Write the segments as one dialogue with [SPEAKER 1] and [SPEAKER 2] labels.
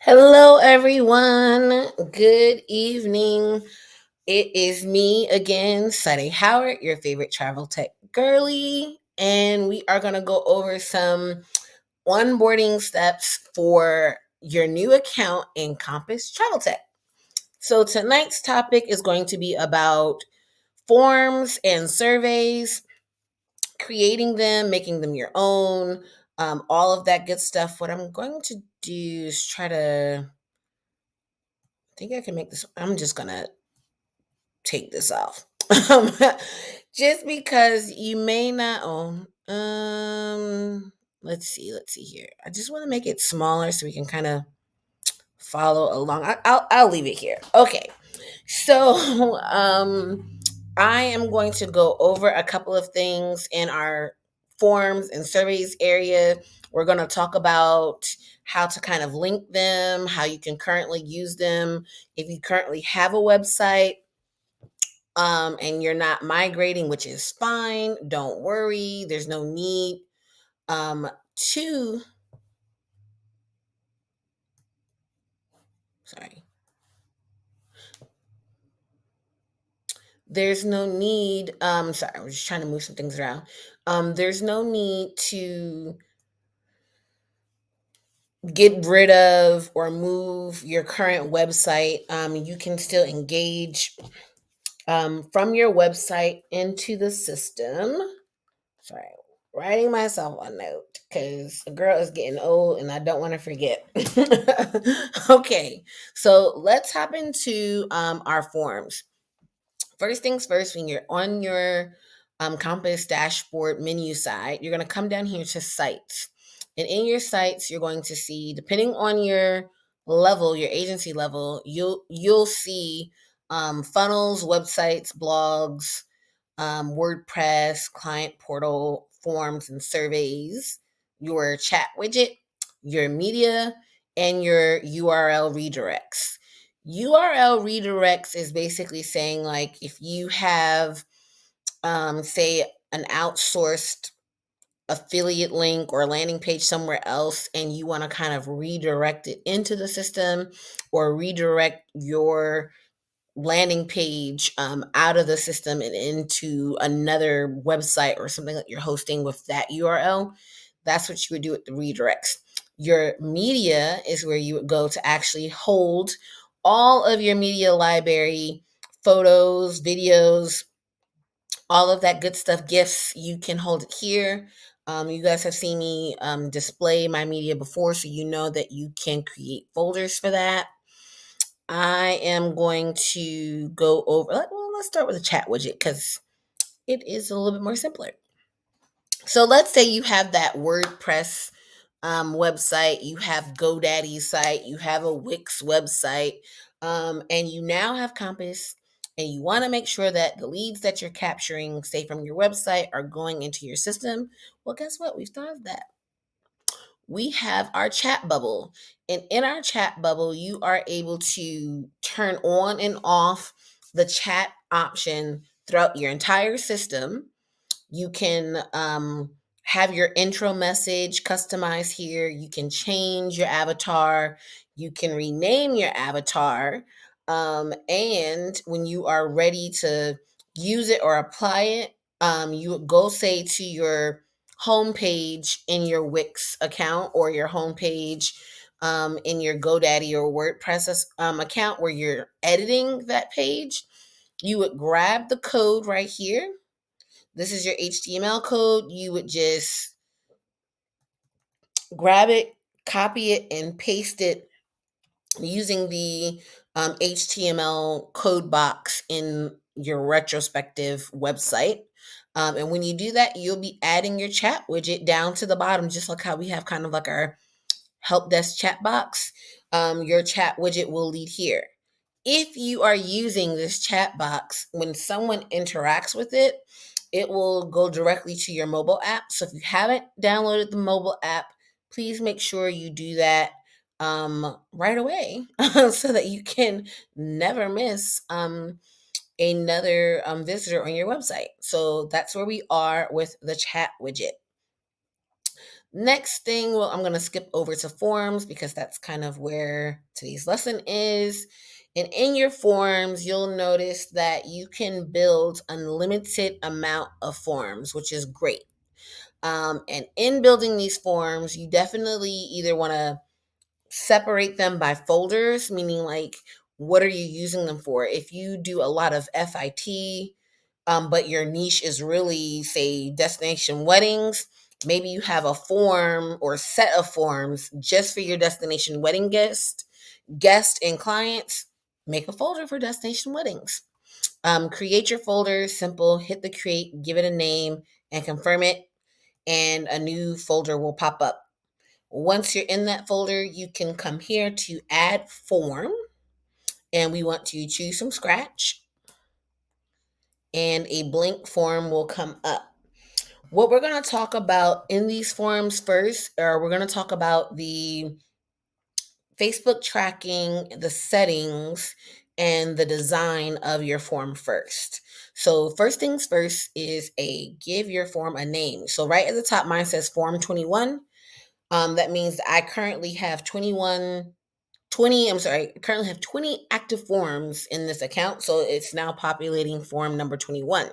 [SPEAKER 1] Hello, everyone. Good evening. It is me again, Sunny Howard, your favorite travel tech girly, and we are going to go over some onboarding steps for your new account in Compass Travel Tech. So, tonight's topic is going to be about forms and surveys, creating them, making them your own, all of that good stuff. What I'm going to do is try to think I can make this. I'm just gonna take this off. Um, just because you may not own. Let's see here. I just want to make it smaller so we can kind of follow along. I'll leave it here. Okay. So I am going to go over a couple of things in our forms and surveys area. We're going to talk about how to kind of link them, how you can currently use them. If you currently have a website and you're not migrating, which is fine, don't worry. There's no need to, sorry, there's no need, sorry, I was just trying to move some things around. There's no need to get rid of or move your current website. You can still engage from your website into the system. Sorry, writing myself a note because a girl is getting old and I don't want to forget. Okay, so let's hop into our forms. First things first, when you're on your Compass dashboard menu side, you're going to come down here to sites. And in your sites, you're going to see, depending on your level, your agency level, you'll see funnels, websites, blogs, WordPress, client portal, forms and surveys, your chat widget, your media, and your URL redirects. URL redirects is basically saying, like, if you have, say, an outsourced affiliate link or landing page somewhere else and you want to kind of redirect it into the system or redirect your landing page out of the system and into another website or something that you're hosting with that URL, that's what you would do with the redirects. Your media is where you would go to actually hold all of your media library, photos, videos, all of that good stuff, gifts. You can hold it here. You guys have seen me display my media before, so you know that you can create folders for that. I am going to go over, well, let's start with the chat widget because it is a little bit more simpler. So let's say you have that WordPress website, you have GoDaddy's site, you have a Wix website, and you now have Compass, and you want to make sure that the leads that you're capturing, say from your website, are going into your system. Well, guess what? We've thought of that. We have our chat bubble. And in our chat bubble, you are able to turn on and off the chat option throughout your entire system. You can have your intro message customized here. You can change your avatar. You can rename your avatar. And when you are ready to use it or apply it, you would go, say, to your homepage in your Wix account or your homepage in your GoDaddy or WordPress account where you're editing that page. You would grab the code right here. This is your HTML code. You would just grab it, copy it, and paste it using the HTML code box in your retrospective website. And when you do that, you'll be adding your chat widget down to the bottom, just like how we have kind of like our help desk chat box. Your chat widget will lead here. If you are using this chat box, when someone interacts with it, it will go directly to your mobile app. So if you haven't downloaded the mobile app, please make sure you do that right away so that you can never miss another visitor on your website. So that's where we are with the chat widget. Next thing, well, I'm going to skip over to forms because that's kind of where today's lesson is. And in your forms, you'll notice that you can build unlimited amount of forms, which is great. And in building these forms, you definitely either want to separate them by folders, meaning like what are you using them for? If you do a lot of FIT, but your niche is really, say, destination weddings, maybe you have a form or set of forms just for your destination wedding guest and clients. Make a folder for destination weddings. Create your folder, simple, hit the create, give it a name, and confirm it, and a new folder will pop up. Once you're in that folder, you can come here to add form, and we want to choose from scratch, and a blank form will come up. What we're going to talk about in these forms first, or we're going to talk about the Facebook tracking, the settings, and the design of your form first. So first things first is a give your form a name. So right at the top, mine says form 21. That means I currently have 20, I'm sorry, I currently have 20 active forms in this account. So it's now populating form number 21.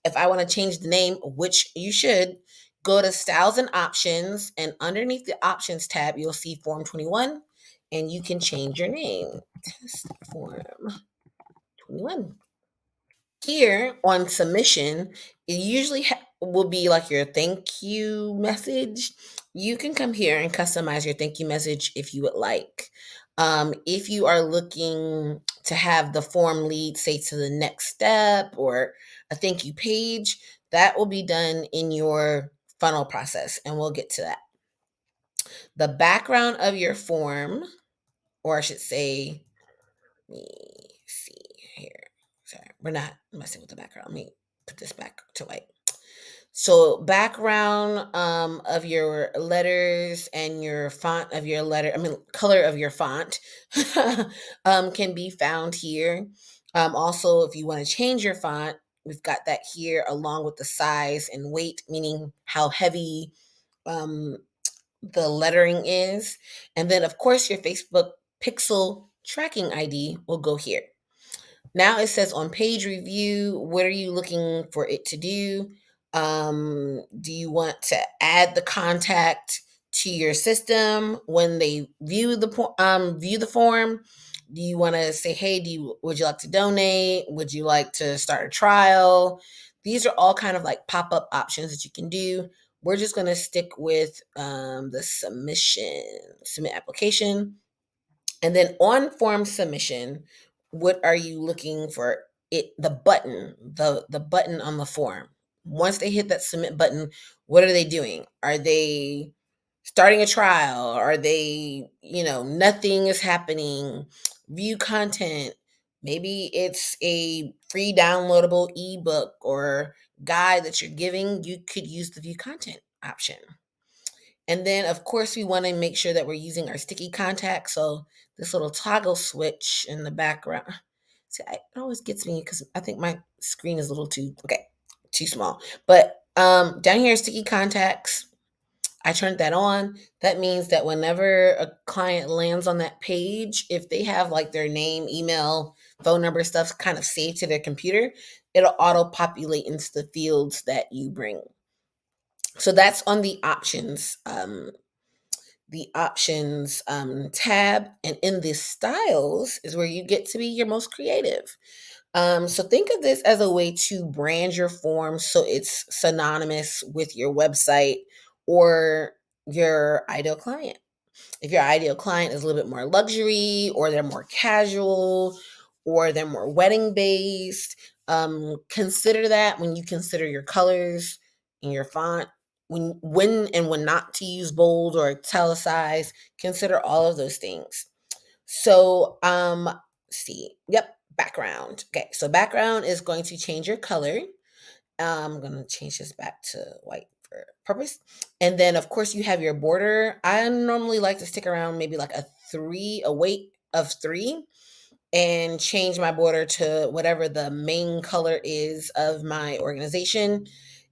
[SPEAKER 1] If I want to change the name, which you should, go to styles and options, and underneath the options tab, you'll see form 21, and you can change your name. Test form 21. Here on submission, it usually will be like your thank you message. You can come here and customize your thank you message if you would like. If you are looking to have the form lead, say, to the next step or a thank you page, that will be done in your funnel process, and we'll get to that. The background of your form, or I should say, let me see here. Sorry, we're not messing with the background. Let me put this back to white. So background of your letters and your font of your letter, I mean color of your font can be found here. Also, if you want to change your font, we've got that here along with the size and weight, meaning how heavy um, the lettering is. And then of course your Facebook pixel tracking ID will go here. Now it says on page review, what are you looking for it to do? Do you want to add the contact to your system when they view the form? Do you want to say, hey, would you like to donate? Would you like to start a trial? These are all kind of like pop-up options that you can do. We're just going to stick with the submit application. And then on form submission, what are you looking for? The button on the form. Once they hit that submit button, what are they doing? Are they starting a trial? Are they, nothing is happening? View content. Maybe it's a free downloadable ebook or guide that you're giving. You could use the view content option. And then, of course, we want to make sure that we're using our sticky contact. So this little toggle switch in the background. See, it always gets me because I think my screen is a little too small. But down here, sticky contacts. I turned that on. That means that whenever a client lands on that page, if they have like their name, email, phone number, stuff kind of saved to their computer, it'll auto populate into the fields that you bring. So that's on the options tab, and in the styles is where you get to be your most creative. So think of this as a way to brand your form so it's synonymous with your website or your ideal client. If your ideal client is a little bit more luxury, or they're more casual, or they're more wedding based, consider that when you consider your colors and your font. When not to use bold or italicize, consider all of those things. So see, yep, background. Okay, so background is going to change your color. I'm going to change this back to white for purpose. And then, of course, you have your border. I normally like to stick around maybe like a weight of 3, and change my border to whatever the main color is of my organization.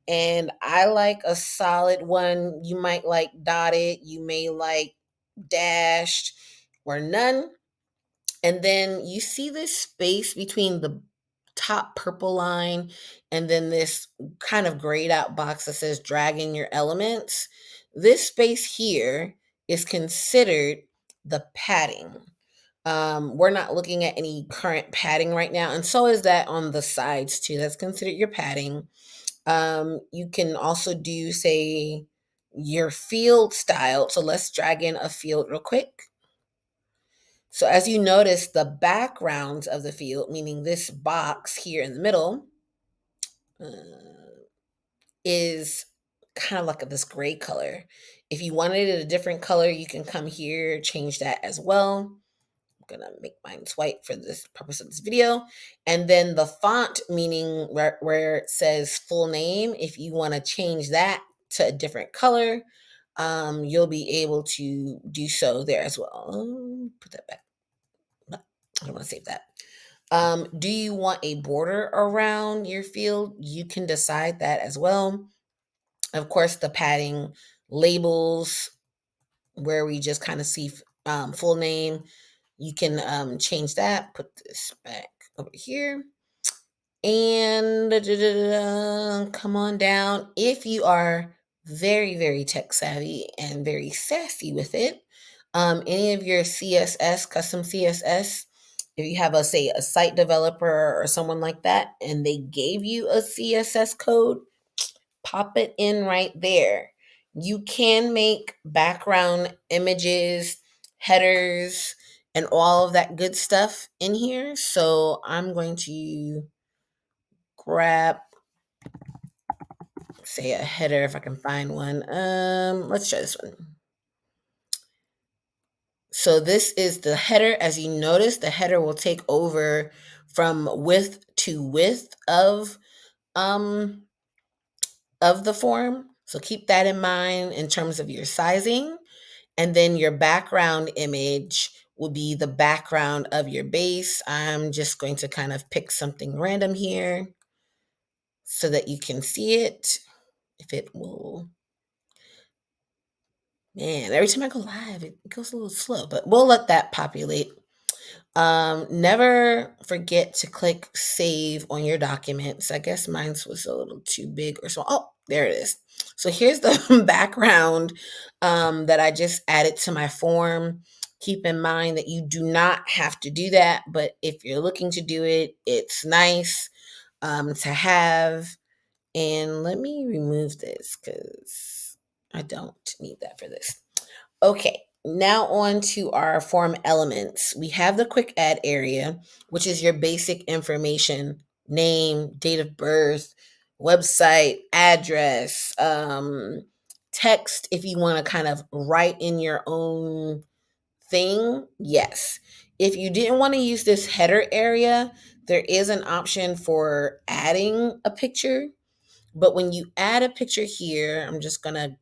[SPEAKER 1] And I like a solid one. You might like dotted, you may like dashed or none. And then you see this space between the top purple line and then this kind of grayed out box that says dragging your elements. This space here is considered the padding. We're not looking at any current padding right now, and so is that on the sides too. That's considered your padding. You can also do, say, your field style. So let's drag in a field real quick. So as you notice, the backgrounds of the field, meaning this box here in the middle, uh, is kind of like this gray color. If you wanted it a different color, you can come here, change that as well. I'm gonna make mine white for this purpose of this video. And then the font, meaning where it says full name, if you want to change that to a different color, you'll be able to do so there as well. Put that back. No, I don't want to save that. Do you want a border around your field? You can decide that as well. Of course, the padding labels where we just kind of see full name, you can change that. Put this back over here. And come on down. If you are very, very tech savvy and very sassy with it, any of your CSS, custom CSS, if you have say a site developer or someone like that, and they gave you a CSS code, pop it in right there. You can make background images, headers, and all of that good stuff in here. So I'm going to grab, say, a header if I can find one. Let's try this one. So this is the header. As you notice, the header will take over from width to width of the form. So keep that in mind in terms of your sizing. And then your background image will be the background of your base. I'm just going to kind of pick something random here so that you can see it. If it will, man, every time I go live, it goes a little slow, but we'll let that populate. Never forget to click save on your documents. I guess mine was a little too big or so. Oh, there it is. So here's the background that I just added to my form. Keep in mind that you do not have to do that, but if you're looking to do it, it's nice to have. And let me remove this because I don't need that for this. Okay, now on to our form elements. We have the quick add area, which is your basic information: name, date of birth, website, address, text if you want to kind of write in your own thing. Yes. If you didn't want to use this header area, there is an option for adding a picture. But when you add a picture here, I'm just going to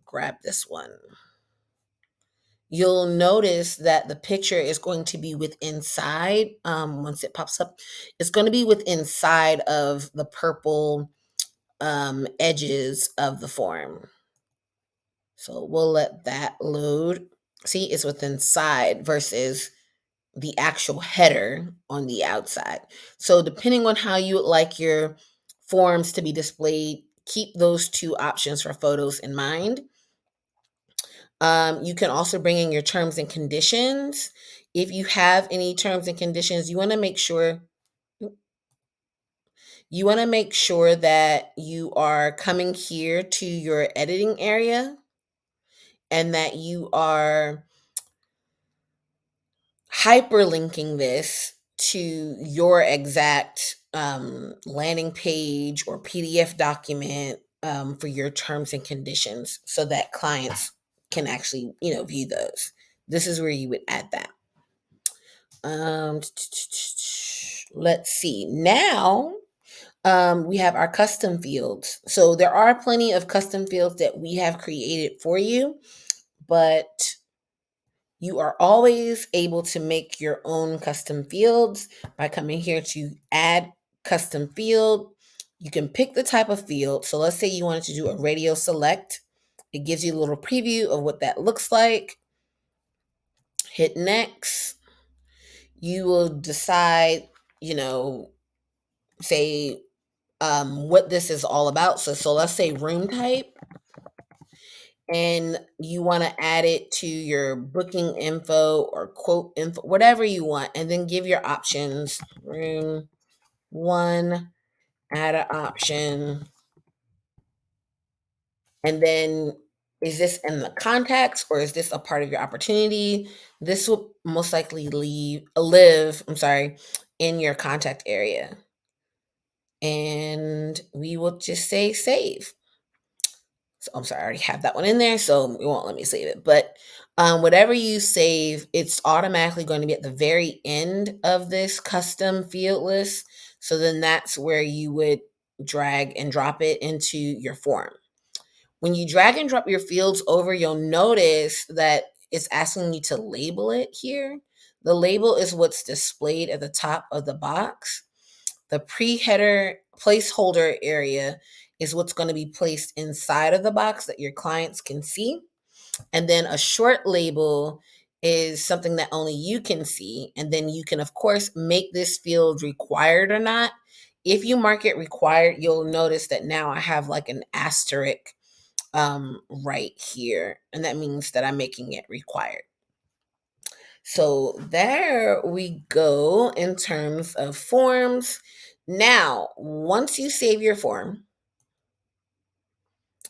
[SPEAKER 1] grab this one. You'll notice that the picture is going to be with inside. Once it pops up, it's going to be with inside of the purple edges of the form. So we'll let that load. See, it's with inside versus the actual header on the outside. So depending on how you would like your forms to be displayed, keep those two options for photos in mind. You can also bring in your terms and conditions. If you have any terms and conditions, you want to make sure that you are coming here to your editing area and that you are hyperlinking this to your exact landing page or PDF document for your terms and conditions so that clients can actually, view those. This is where you would add that. Let's see. Now we have our custom fields. So there are plenty of custom fields that we have created for you, but you are always able to make your own custom fields by coming here to add custom field. You can pick the type of field. So let's say you wanted to do a radio select. It gives you a little preview of what that looks like. Hit next. You will decide, you know, say what this is all about. So let's say room type, and you want to add it to your booking info or quote info, whatever you want, and then give your options. Room one, add an option, and then is this in the contacts or is this a part of your opportunity? This will most likely live, I'm sorry, in your contact area. And we will just say save. So I'm sorry, I already have that one in there, so it won't let me save it. But whatever you save, it's automatically going to be at the very end of this custom field list. So then that's where you would drag and drop it into your form. When you drag and drop your fields over, you'll notice that it's asking you to label it here. The label is what's displayed at the top of the box. The pre-header placeholder area is what's going to be placed inside of the box that your clients can see. And then a short label is something that only you can see. And then you can, of course, make this field required or not. If you mark it required, you'll notice that now I have like an asterisk right here. And that means that I'm making it required. So there we go in terms of forms. Now, once you save your form,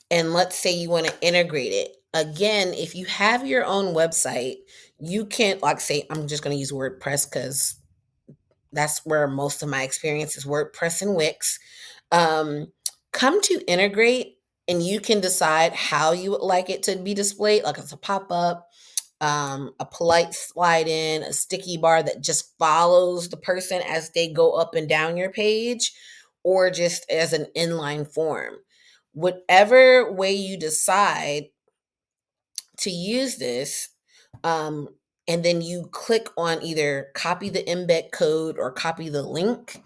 [SPEAKER 1] and let's say you want to integrate it, again, if you have your own website, you can, like, say, I'm just going to use WordPress because that's where most of my experience is, WordPress and Wix. Um, Come to integrate, and you can decide how you would like it to be displayed, like it's a pop up, a polite slide in, a sticky bar that just follows the person as they go up and down your page, or just as an inline form. Whatever way you decide to use this, um, and then you click on either copy the embed code or copy the link,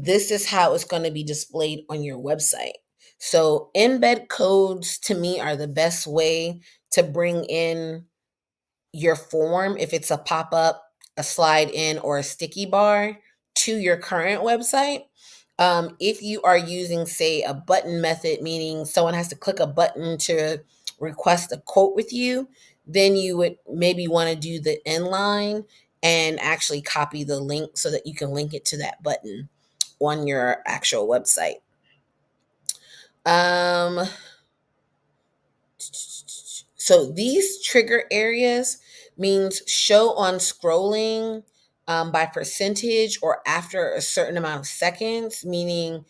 [SPEAKER 1] this is how it's going to be displayed on your website. So, embed codes to me are the best way to bring in your form, if it's a pop up, a slide in, or a sticky bar, to your current website. If you are using, say, a button method, meaning someone has to click a button to request a quote with you, then you would maybe want to do the inline and actually copy the link so that you can link it to that button on your actual website. Um, So these trigger areas means show on scrolling by percentage or after a certain amount of seconds, meaning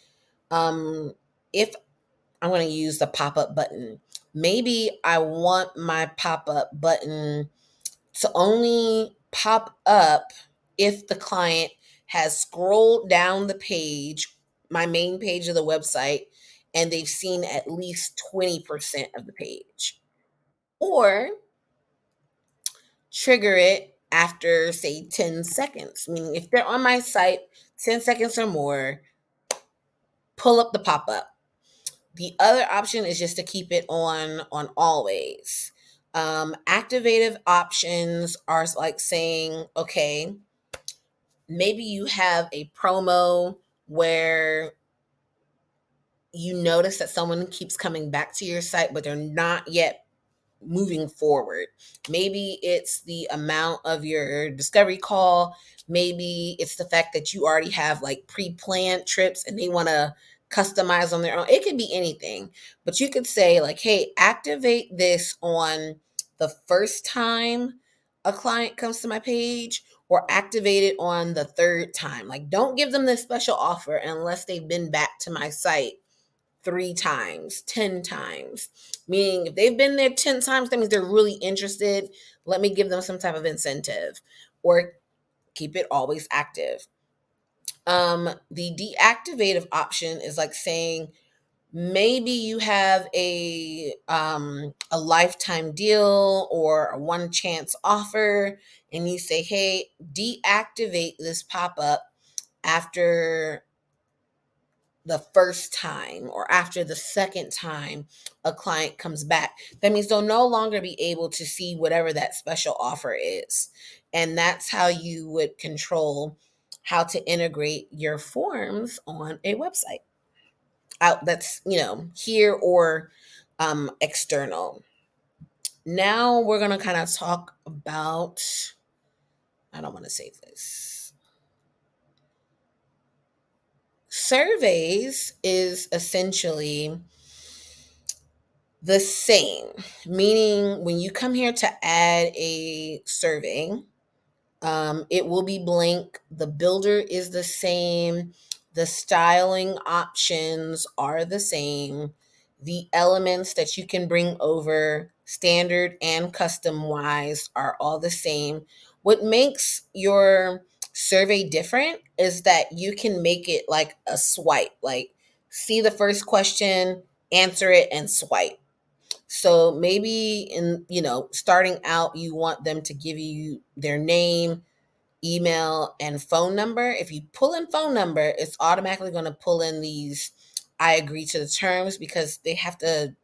[SPEAKER 1] if I'm going to use the pop-up button, maybe I want my pop-up button to only pop up if the client has scrolled down the page, my main page of the website, and they've seen at least 20% of the page. Or trigger it after, say, 10 seconds. Meaning, if they're on my site 10 seconds or more, pull up the pop up. The other option is just to keep it on always. Activative options are like saying, okay, maybe you have a promo where you notice that someone keeps coming back to your site, but they're not yet moving forward. Maybe it's the amount of your discovery call. Maybe it's the fact that you already have like pre-planned trips and they want to customize on their own. It could be anything, but you could say like, hey, activate this on the first time a client comes to my page, or activate it on the third time. Like, don't give them this special offer unless they've been back to my site 3 times, 10 times. Meaning, if they've been there 10 times, that means they're really interested. Let me give them some type of incentive, or keep it always active. The deactivative option is like saying, maybe you have a lifetime deal or a one chance offer, and you say, hey, deactivate this pop-up after the first time or after the second time a client comes back, that means they'll no longer be able to see whatever that special offer is. And that's how you would control how to integrate your forms on a website out that's, here or external. Now we're going to kind of talk about, I don't want to save this. Surveys is essentially the same, meaning when you come here to add a survey, it will be blank. The builder is the same. The styling options are the same. The elements that you can bring over, standard and custom wise, are all the same. What makes your survey different is that you can make it like a swipe, like see the first question, answer it, and swipe. So maybe starting out, you want them to give you their name, email, and phone number. If you pull in phone number, it's automatically going to pull in these I agree to the terms, because they have to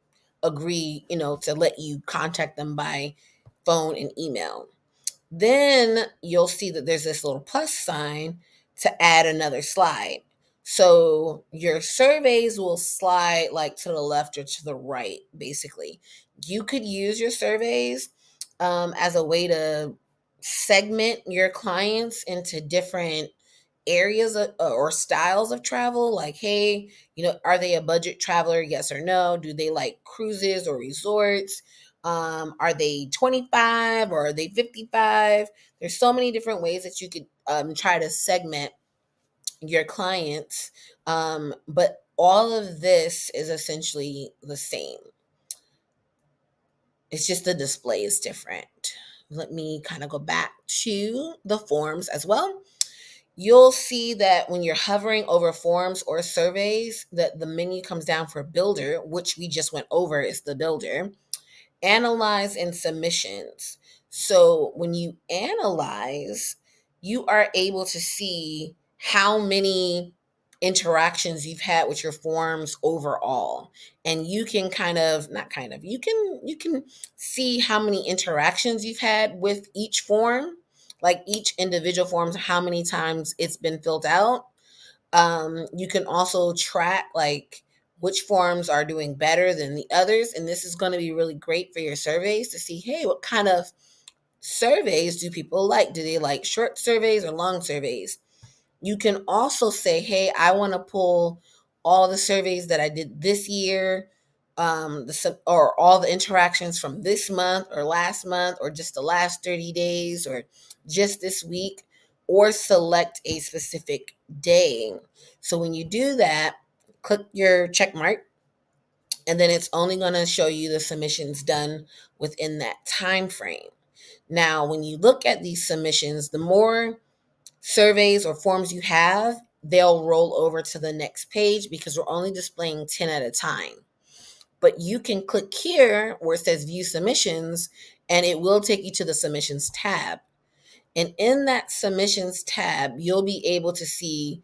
[SPEAKER 1] agree, to let you contact them by phone and email. Then you'll see that there's this little plus sign to add another slide. So your surveys will slide like to the left or to the right, basically. You could use your surveys as a way to segment your clients into different areas or styles of travel. Like, hey, are they a budget traveler? Yes or no. Do they like cruises or resorts? Are they 25 or are they 55? There's so many different ways that you could try to segment your clients. But all of this is essentially the same. It's just the display is different. Let me kind of go back to the forms as well. You'll see that when you're hovering over forms or surveys, that the menu comes down for builder, which we just went over is the builder. Analyze and submissions. So when you analyze, you are able to see how many interactions you've had with your forms overall. And you can you can see how many interactions you've had with each form, like each individual form, how many times it's been filled out. You can also track like which forms are doing better than the others. And this is going to be really great for your surveys to see, hey, what kind of surveys do people like? Do they like short surveys or long surveys? You can also say, hey, I want to pull all the surveys that I did this year, or all the interactions from this month or last month, or just the last 30 days, or just this week, or select a specific day. So when you do that, click your check mark, and then it's only going to show you the submissions done within that time frame. Now, when you look at these submissions, the more surveys or forms you have, they'll roll over to the next page because we're only displaying 10 at a time. But you can click here where it says view submissions, and it will take you to the submissions tab. And in that submissions tab, you'll be able to see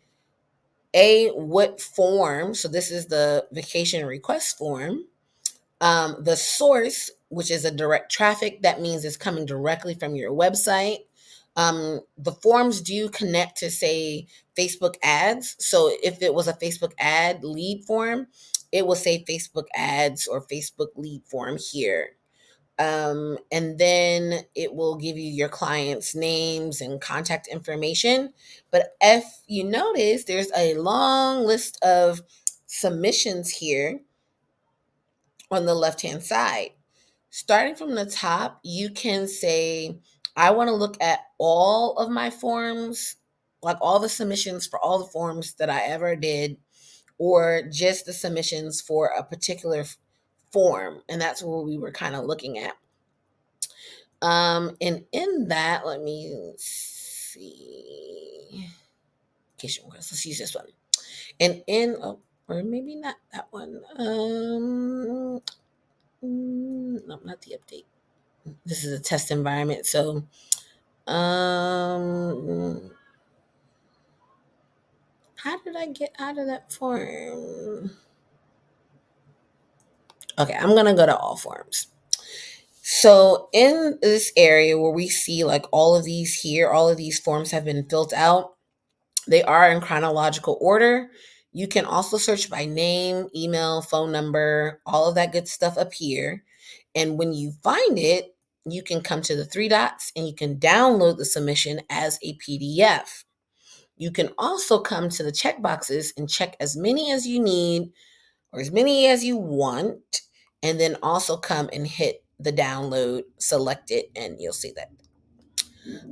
[SPEAKER 1] what form. So this is the vacation request form. The source, which is a direct traffic, that means it's coming directly from your website. The forms do connect to, say, Facebook ads. So if it was a Facebook ad lead form, it will say Facebook ads or Facebook lead form here. And then it will give you your clients' names and contact information. But if you notice, there's a long list of submissions here on the left-hand side. Starting from the top, you can say, I want to look at all of my forms, like all the submissions for all the forms that I ever did, or just the submissions for a particular form. And that's what we were kind of looking at. And in that, let me see. Let's use this one. And or maybe not that one. No, not the update. This is a test environment. So, how how did I get out of that form? Okay, I'm going to go to all forms. So in this area where we see like all of these here, all of these forms have been filled out. They are in chronological order. You can also search by name, email, phone number, all of that good stuff up here. And when you find it, you can come to the three dots and you can download the submission as a PDF. You can also come to the check boxes and check as many as you need or as many as you want, and then also come and hit the download, select it, and you'll see that.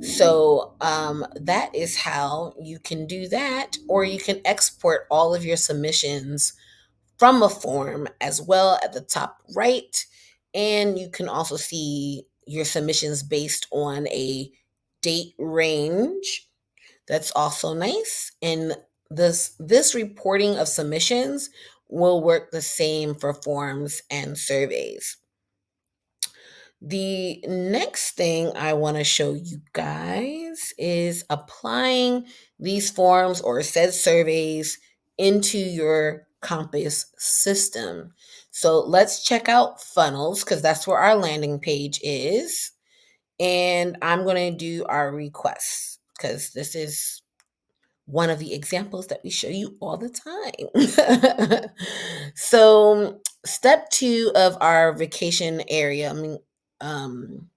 [SPEAKER 1] So that is how you can do that, or you can export all of your submissions from a form as well at the top right. And you can also see your submissions based on a date range. That's also nice. And this reporting of submissions will work the same for forms and surveys. The next thing I want to show you guys is applying these forms or said surveys into your Compass system. So let's check out funnels because that's where our landing page is. And I'm going to do our requests because this is one of the examples that we show you all the time. So, step 2 of our vacation area, um,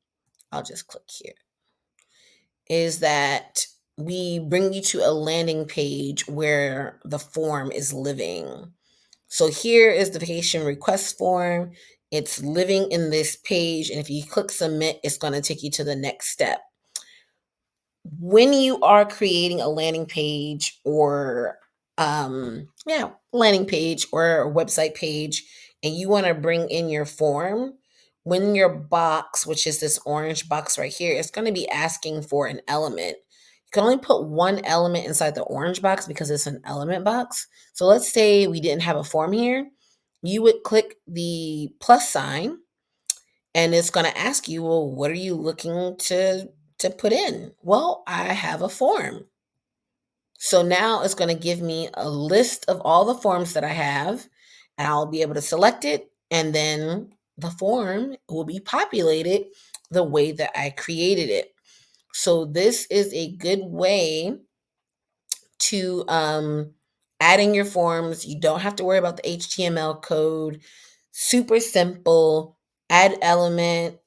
[SPEAKER 1] I'll just click here, is that we bring you to a landing page where the form is living. So, here is the vacation request form. It's living in this page, and if you click submit, it's going to take you to the next step. When you are creating a landing page or landing page or a website page and you want to bring in your form, when your box, which is this orange box right here, it's going to be asking for an element. You can only put one element inside the orange box because it's an element box. So let's say we didn't have a form here. You would click the plus sign and it's going to ask you, well, what are you looking to put in? Well, I have a form. So now it's going to give me a list of all the forms that I have, and I'll be able to select it, and then the form will be populated the way that I created it. So this is a good way to add in your forms. You don't have to worry about the HTML code. Super simple. Add element,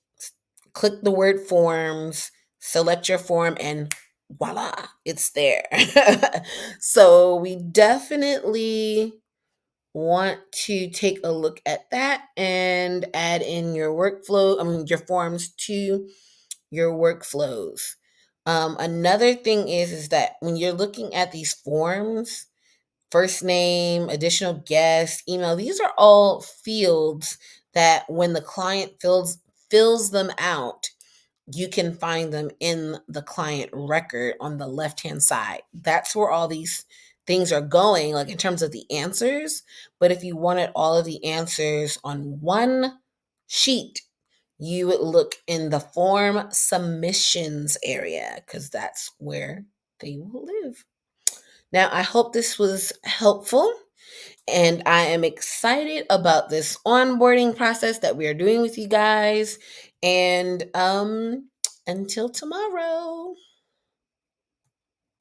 [SPEAKER 1] click the word forms, select your form, and voila, it's there. So we definitely want to take a look at that and add in your your forms to your workflows. Another thing is that when you're looking at these forms, first name, additional guest, email, these are all fields that when the client fills them out, you can find them in the client record on the left-hand side. That's where all these things are going, like in terms of the answers. But if you wanted all of the answers on one sheet, you would look in the form submissions area because that's where they will live. Now, I hope this was helpful. And I am excited about this onboarding process that we are doing with you guys. And until tomorrow.